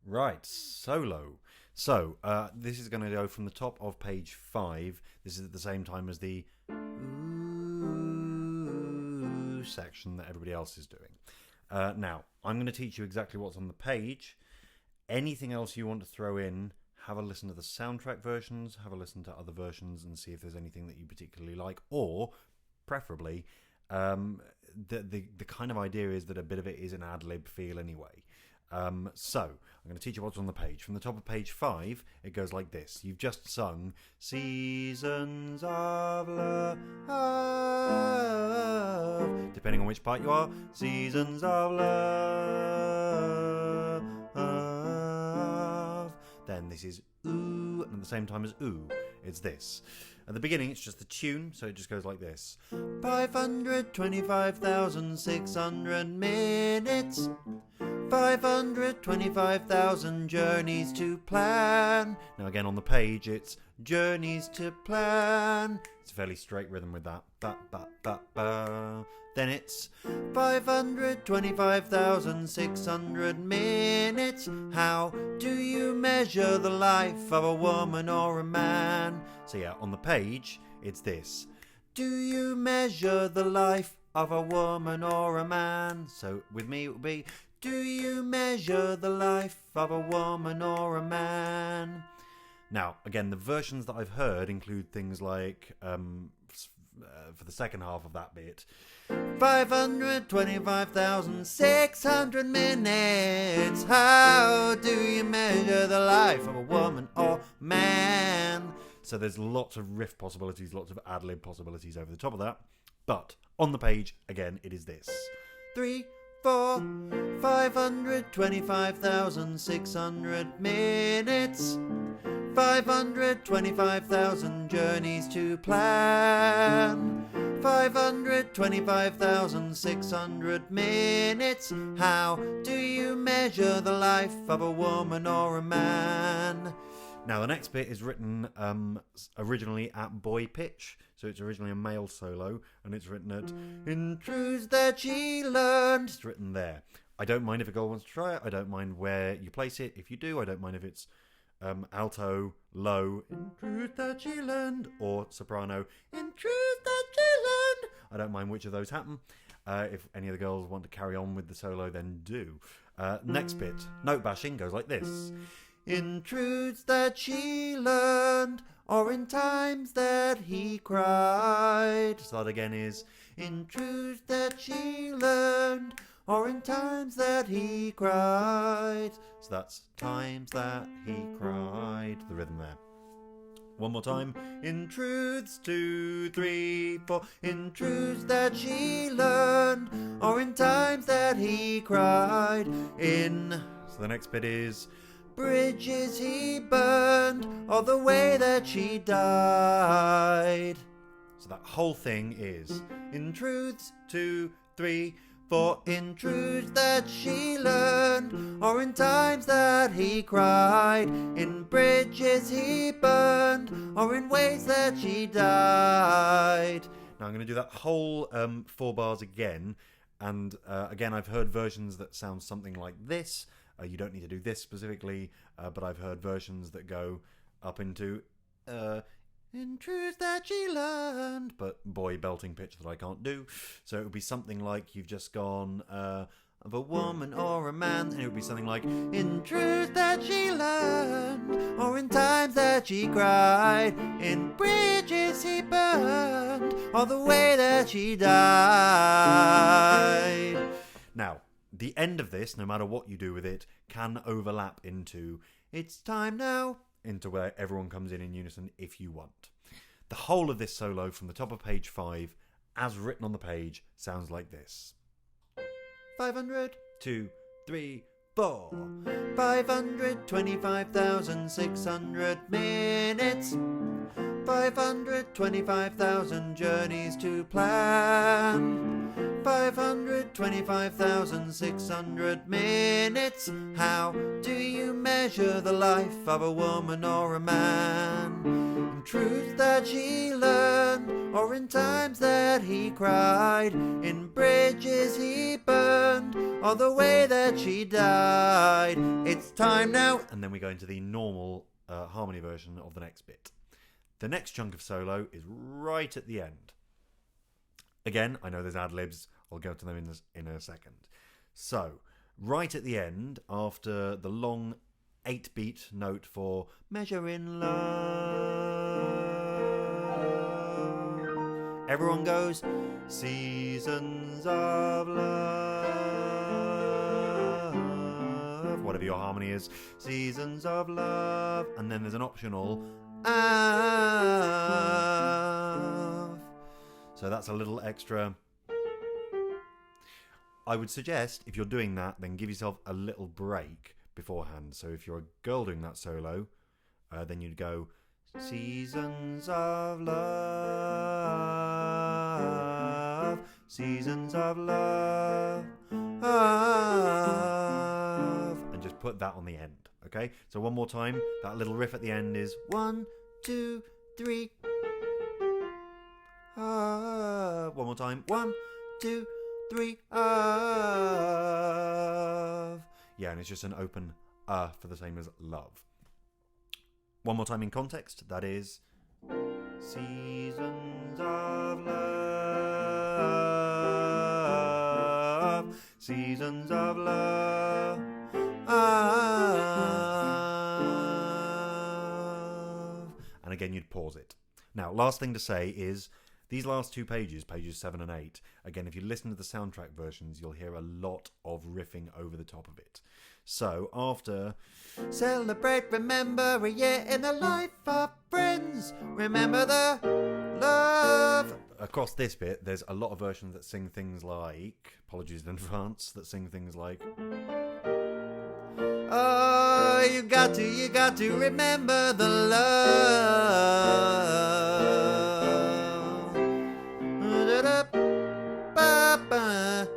Right, solo. So, this is going to go from the top of page 5. This is at the same time as the ooh section that everybody else is doing. Now, I'm going to teach you exactly what's on the page. Anything else you want to throw in, have a listen to the soundtrack versions, have a listen to other versions and see if there's anything that you particularly like, or preferably, the kind of idea is that a bit of it is an ad-lib feel anyway. So, I'm going to teach you what's on the page. From the top of page 5, it goes like this. You've just sung Seasons of Love. Depending on which part you are, Seasons of Love. Then this is ooh, and at the same time as ooh, it's this. At the beginning, it's just the tune, so it just goes like this. 525,600 minutes. 525,000 journeys to plan. Now again on the page it's journeys to plan. It's a fairly straight rhythm with that. Ba, ba, ba, ba. Then it's 525,600 minutes. How do you measure the life of a woman or a man? So yeah, on the page it's this. Do you measure the life of a woman or a man? So with me it would be, do you measure the life of a woman or a man? Now, again, the versions that I've heard include things like, for the second half of that bit, 525,600 minutes. How do you measure the life of a woman or man? So there's lots of riff possibilities, lots of ad-lib possibilities over the top of that. But on the page, again, it is this. 3, 4, 525,600 minutes. 525,000 journeys to plan. 525,600 minutes. How do you measure the life of a woman or a man? Now the next bit is written originally at boy pitch, so it's originally a male solo, and it's written at in truths that she learned. It's written there. I don't mind if a girl wants to try it. I don't mind where you place it. If you do, I don't mind if it's alto, low, in truth that she learned, or soprano, in truth that she learned. I don't mind which of those happen. If any of the girls want to carry on with the solo, then do. Next bit, note bashing, goes like this. In truths that she learned, or in times that he cried. So that again is, in truths that she learned, or in times that he cried. So that's times that he cried, the rhythm there. One more time. In truths, 2, 3, 4. In truths that she learned, or in times that he cried. So the next bit is, bridges he burned, or the way that she died. So that whole thing is, in truths, 2, 3, 4. In truths that she learned, or in times that he cried. In bridges he burned, or in ways that she died. Now I'm going to do that whole 4 bars again. And again, I've heard versions that sound something like this. You don't need to do this specifically, but I've heard versions that go up into in truth that she learned, but boy belting pitch that I can't do. So it would be something like you've just gone of a woman or a man, and it would be something like in truth that she learned, or in times that she cried. In bridges he burned, or the way that she died. Now, the end of this, no matter what you do with it, can overlap into it's time now, into where everyone comes in unison if you want. The whole of this solo from the top of page 5, as written on the page, sounds like this. 500, 2, 3, 4. 525,600 minutes. 525,000 journeys to plan. 525,600 minutes. How do you measure measure the life of a woman or a man? In truths that she learned, or in times that he cried, in bridges he burned, or the way that she died. It's time now. And then we go into the normal harmony version of the next bit. The next chunk of solo is right at the end. Again, I know there's ad-libs. I'll go to them in a second. So, right at the end, after the long 8-beat note for Measure in Love, everyone goes, Seasons of Love, whatever your harmony is, Seasons of Love, and then there's an optional Av. So that's a little extra. I would suggest, if you're doing that, then give yourself a little break beforehand. So if you're a girl doing that solo, then you'd go, Seasons of Love, Seasons of Love, and just put that on the end, okay? So one more time, that little riff at the end is 1, 2, 3. One more time, 1, 2, 3. Yeah, and it's just an open for the same as love. One more time in context, that is Seasons of Love, Seasons of Love. And again, you'd pause it. Now, last thing to say is these last 2 pages, pages 7 and 8, again, if you listen to the soundtrack versions, you'll hear a lot of riffing over the top of it. So, after celebrate, remember a year in the life of friends, remember the love. Across this bit, there's a lot of versions that sing things like, apologies in advance, that sing things like, oh, you got to remember the love.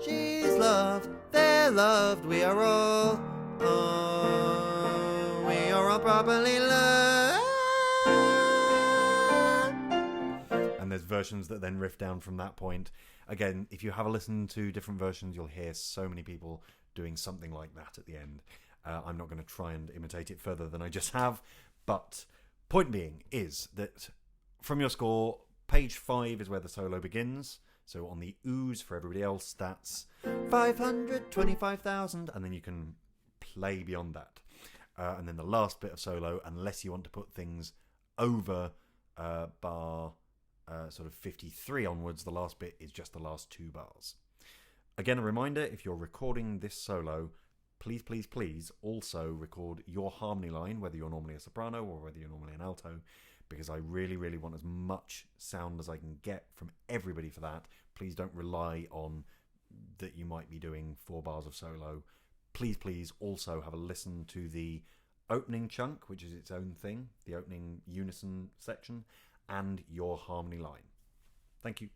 She's loved, they're loved, we are all properly loved. And there's versions that then riff down from that point. Again, if you have a listen to different versions, you'll hear so many people doing something like that at the end. I'm not going to try and imitate it further than I just have, but point being is that from your score, page 5 is where the solo begins. So on the ooze for everybody else, that's 525,000, and then you can play beyond that. And then the last bit of solo, unless you want to put things over bar sort of 53 onwards, the last bit is just the last 2 bars. Again, a reminder, if you're recording this solo, please, please, please also record your harmony line, whether you're normally a soprano or whether you're normally an alto, because I really, really want as much sound as I can get from everybody for that. Please don't rely on that you might be doing 4 bars of solo. Please, please also have a listen to the opening chunk, which is its own thing, the opening unison section, and your harmony line. Thank you.